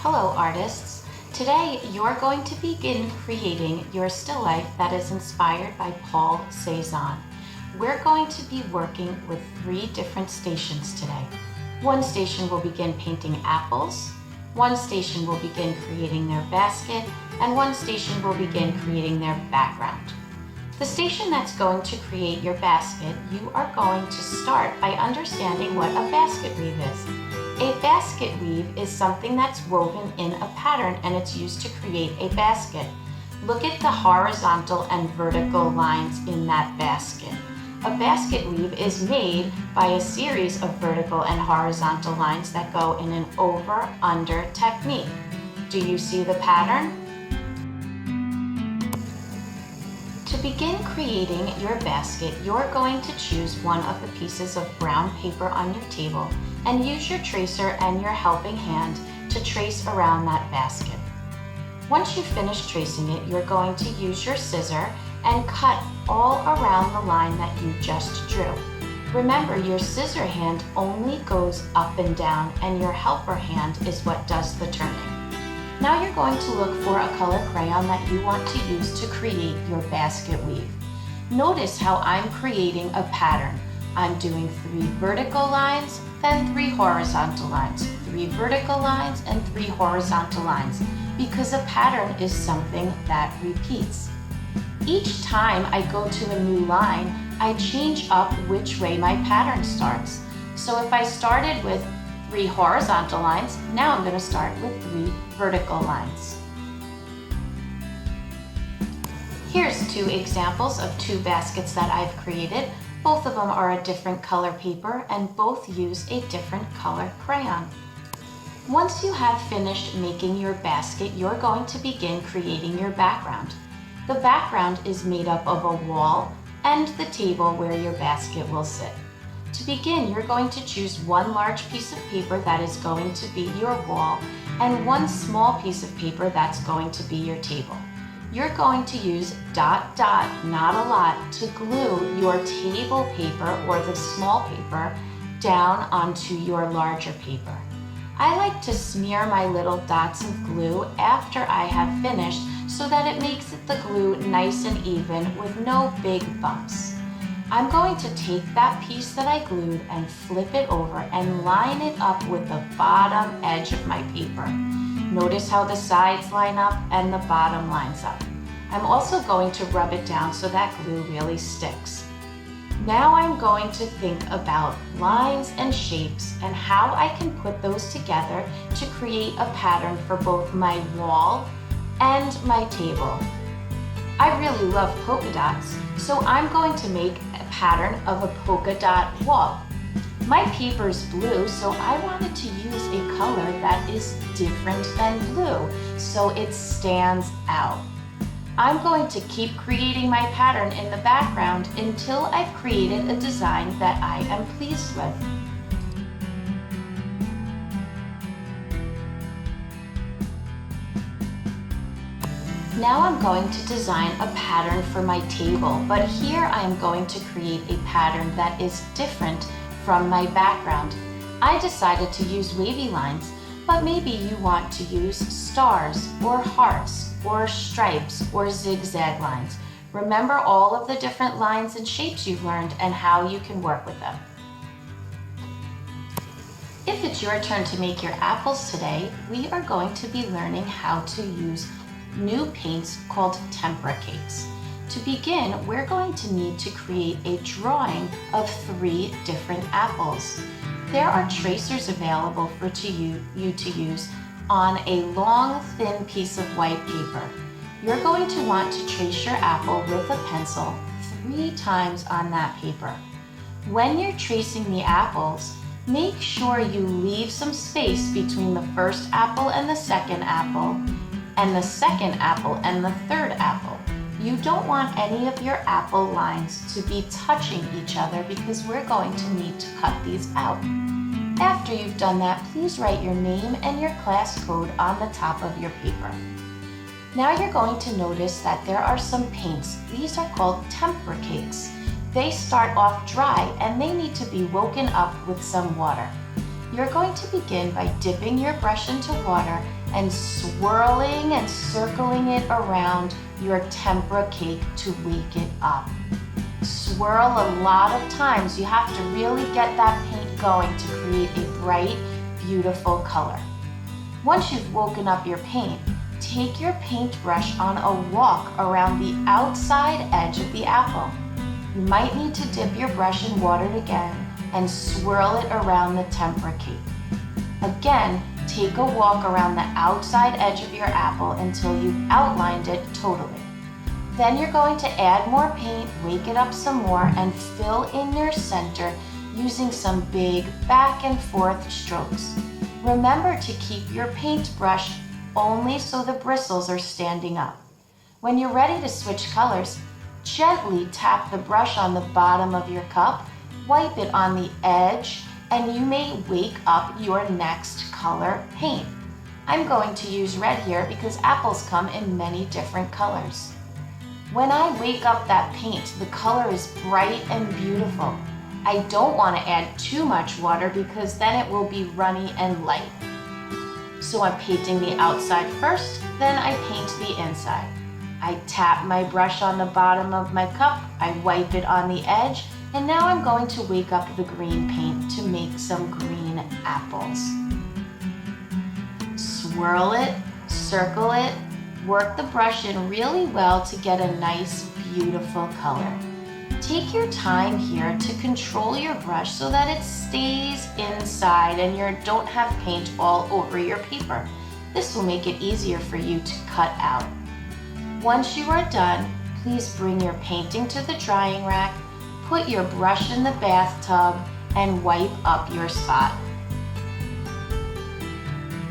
Hello artists! Today you're going to begin creating your still life that is inspired by Paul Cézanne. We're going to be working with 3 different stations today. One station will begin painting apples, one station will begin creating their basket, and one station will begin creating their background. The station that's going to create your basket, you are going to start by understanding what a basket weave is. A basket weave is something that's woven in a pattern and it's used to create a basket. Look at the horizontal and vertical lines in that basket. A basket weave is made by a series of vertical and horizontal lines that go in an over-under technique. Do you see the pattern? To begin creating your basket, you're going to choose one of the pieces of brown paper on your table and use your tracer and your helping hand to trace around that basket. Once you've finished tracing it, you're going to use your scissor and cut all around the line that you just drew. Remember, your scissor hand only goes up and down, and your helper hand is what does the turning. Now you're going to look for a color crayon that you want to use to create your basket weave. Notice how I'm creating a pattern. I'm doing 3 vertical lines, then 3 horizontal lines, 3 vertical lines, and 3 horizontal lines, because a pattern is something that repeats. Each time I go to a new line, I change up which way my pattern starts. So if I started with 3 horizontal lines, now I'm going to start with 3 vertical lines. Here's 2 examples of 2 baskets that I've created. Both of them are a different color paper and both use a different color crayon. Once you have finished making your basket, you're going to begin creating your background. The background is made up of a wall and the table where your basket will sit. To begin, you're going to choose one large piece of paper that is going to be your wall and one small piece of paper that's going to be your table. You're going to use ... not a lot, to glue your table paper or the small paper down onto your larger paper. I like to smear my little dots of glue after I have finished so that it makes the glue nice and even with no big bumps. I'm going to take that piece that I glued and flip it over and line it up with the bottom edge of my paper. Notice how the sides line up and the bottom lines up. I'm also going to rub it down so that glue really sticks. Now I'm going to think about lines and shapes and how I can put those together to create a pattern for both my wall and my table. I really love polka dots, so I'm going to make a pattern of a polka dot wall. My paper is blue, so I wanted to use a color that is different than blue, so it stands out. I'm going to keep creating my pattern in the background until I've created a design that I am pleased with. Now I'm going to design a pattern for my table, but here I am going to create a pattern that is different from my background. I decided to use wavy lines, but maybe you want to use stars or hearts or stripes or zigzag lines. Remember all of the different lines and shapes you've learned and how you can work with them. If it's your turn to make your apples today, we are going to be learning how to use new paints called tempera cakes. To begin, we're going to need to create a drawing of 3 different apples. There are tracers available for you to use on a long, thin piece of white paper. You're going to want to trace your apple with a pencil 3 times on that paper. When you're tracing the apples, make sure you leave some space between the first apple and the second apple, and the second apple and the third apple. You don't want any of your apple lines to be touching each other because we're going to need to cut these out. After you've done that, please write your name and your class code on the top of your paper. Now you're going to notice that there are some paints. These are called tempera cakes. They start off dry and they need to be woken up with some water. You're going to begin by dipping your brush into water and swirling and circling it around your tempera cake to wake it up. Swirl a lot of times. You have to really get that paint going to create a bright, beautiful color. Once you've woken up your paint, take your paintbrush on a walk around the outside edge of the apple. You might need to dip your brush in water again and swirl it around the tempera cake. Again, take a walk around the outside edge of your apple until you've outlined it totally. Then you're going to add more paint, wake it up some more, and fill in your center using some big back and forth strokes. Remember to keep your paintbrush only so the bristles are standing up. When you're ready to switch colors, gently tap the brush on the bottom of your cup, wipe it on the edge, and you may wake up your next color paint. I'm going to use red here because apples come in many different colors. When I wake up that paint, the color is bright and beautiful. I don't want to add too much water because then it will be runny and light. So I'm painting the outside first, then I paint the inside. I tap my brush on the bottom of my cup, I wipe it on the edge, and now I'm going to wake up the green paint to make some green apples. Swirl it, circle it, work the brush in really well to get a nice, beautiful color. Take your time here to control your brush so that it stays inside and you don't have paint all over your paper. This will make it easier for you to cut out. Once you are done, please bring your painting to the drying rack, put your brush in the bathtub, and wipe up your spot.